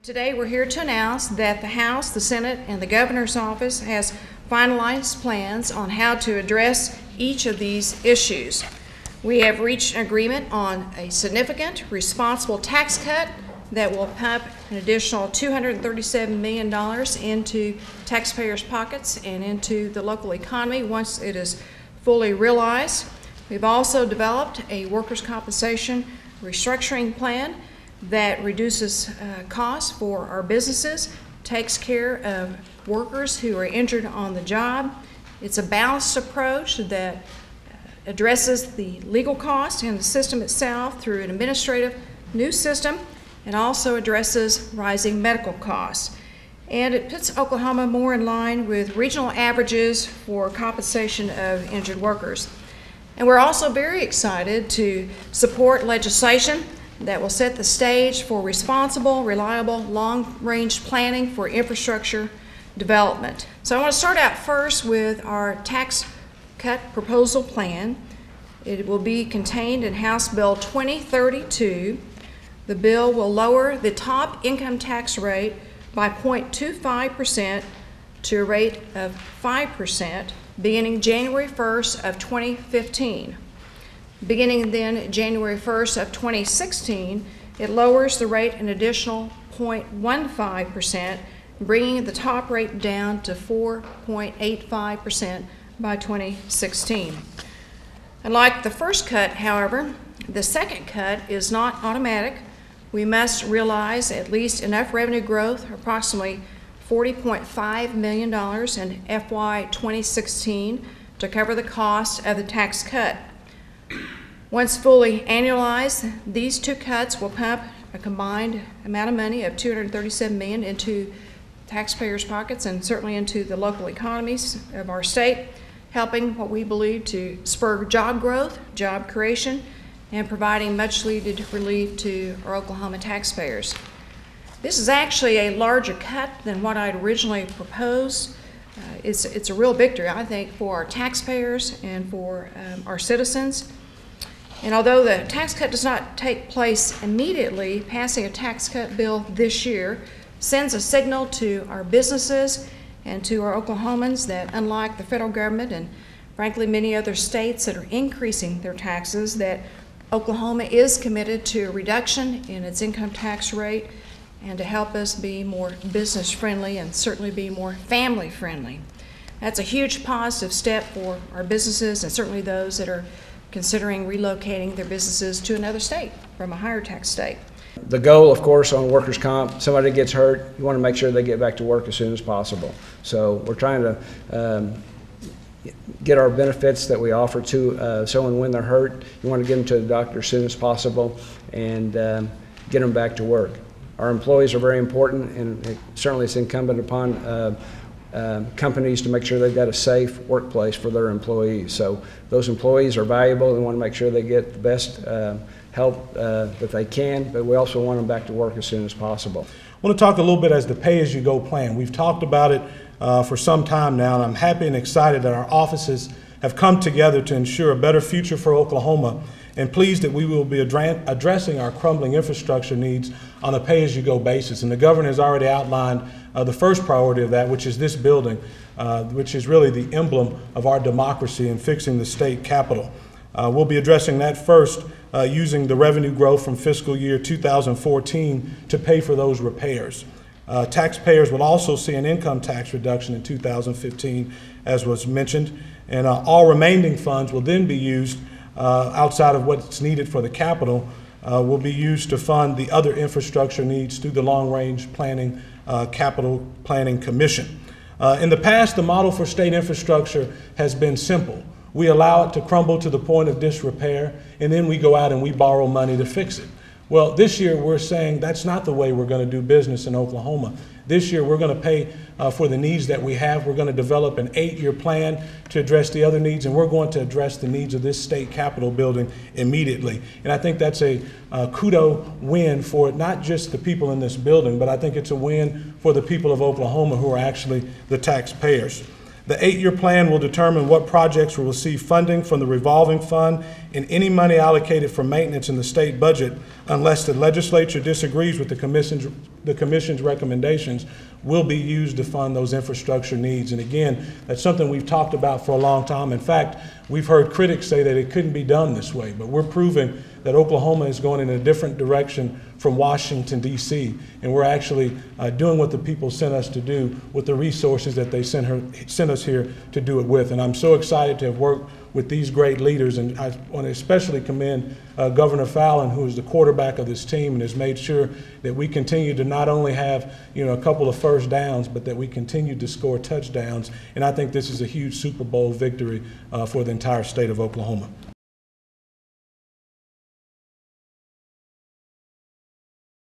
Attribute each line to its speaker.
Speaker 1: Today we're here to announce that the House, the Senate, and the Governor's Office has finalized plans on how to address each of these issues. We have reached an agreement on a significant, responsible tax cut that will pump an additional $237 million into taxpayers' pockets and into the local economy once it is fully realized. We've also developed a workers' compensation restructuring plan that reduces costs for our businesses, takes care of workers who are injured on the job. It's a balanced approach that addresses the legal costs and the system itself through an administrative new system, and also addresses rising medical costs. And it puts Oklahoma more in line with regional averages for compensation of injured workers. And we're also very excited to support legislation that will set the stage for responsible, reliable, long-range planning for infrastructure development. So I want to start out first with our tax cut proposal plan. It will be contained in House Bill 2032. The bill will lower the top income tax rate by 0.25% to a rate of 5% beginning January 1st of 2015. Beginning then January 1st of 2016, it lowers the rate an additional 0.15%, bringing the top rate down to 4.85% by 2016. Unlike the first cut, however, the second cut is not automatic. We must realize at least enough revenue growth, approximately $40.5 million in FY 2016, to cover the cost of the tax cut. Once fully annualized, these two cuts will pump a combined amount of money of $237 million into taxpayers' pockets and certainly into the local economies of our state, helping what we believe to spur job growth, job creation, and providing much needed relief to our Oklahoma taxpayers. This is actually a larger cut than what I'd originally proposed. It's a real victory, I think, for our taxpayers and for our citizens. And although the tax cut does not take place immediately, passing a tax cut bill this year sends a signal to our businesses and to our Oklahomans that, unlike the federal government and frankly many other states that are increasing their taxes, that Oklahoma is committed to a reduction in its income tax rate and to help us be more business friendly and certainly be more family friendly. That's a huge positive step for our businesses and certainly those that are considering relocating their businesses to another state from a higher tax state.
Speaker 2: The goal, of course, on workers' comp, somebody gets hurt, you want to make sure they get back to work as soon as possible. So we're trying to get our benefits that we offer to someone when they're hurt. You want to get them to the doctor as soon as possible and get them back to work. Our employees are very important, and certainly it's incumbent upon companies to make sure they've got a safe workplace for their employees. So those employees are valuable. We want to make sure they get the best help that they can, but we also want them back to work as soon as possible.
Speaker 3: I want to talk a little bit as the pay-as-you-go plan. We've talked about it for some time now, and I'm happy and excited that our offices have come together to ensure a better future for Oklahoma, and pleased that we will be addressing our crumbling infrastructure needs on a pay-as-you-go basis. And the governor has already outlined the first priority of that, which is this building, which is really the emblem of our democracy in fixing the state capitol. We'll be addressing that first using the revenue growth from fiscal year 2014 to pay for those repairs. Taxpayers will also see an income tax reduction in 2015, as was mentioned, and all remaining funds will then be used outside of what's needed for the capital, will be used to fund the other infrastructure needs through the long-range planning capital planning commission. In the past, the model for state infrastructure has been simple. We allow it to crumble to the point of disrepair, and then we go out and we borrow money to fix it. Well, this year we're saying that's not the way we're going to do business in Oklahoma. This year we're going to pay for the needs that we have. We're going to develop an 8-year plan to address the other needs, and we're going to address the needs of this state capitol building immediately. And I think that's a kudo win for not just the people in this building, but I think it's a win for the people of Oklahoma who are actually the taxpayers. The 8-year plan will determine what projects will receive funding from the revolving fund and any money allocated for maintenance in the state budget unless the legislature disagrees with the the Commission's recommendations will be used to fund those infrastructure needs. And again, that's something we've talked about for a long time. In fact, we've heard critics say that it couldn't be done this way, but we're proving that Oklahoma is going in a different direction from Washington, D.C., and we're actually doing what the people sent us to do with the resources that they sent us here to do it with. And I'm so excited to have worked with these great leaders, and I want to especially commend Governor Fallin, who is the quarterback of this team and has made sure that we continue to not only have a couple of first downs, but that we continue to score touchdowns. And I think this is a huge Super Bowl victory for the entire state of Oklahoma.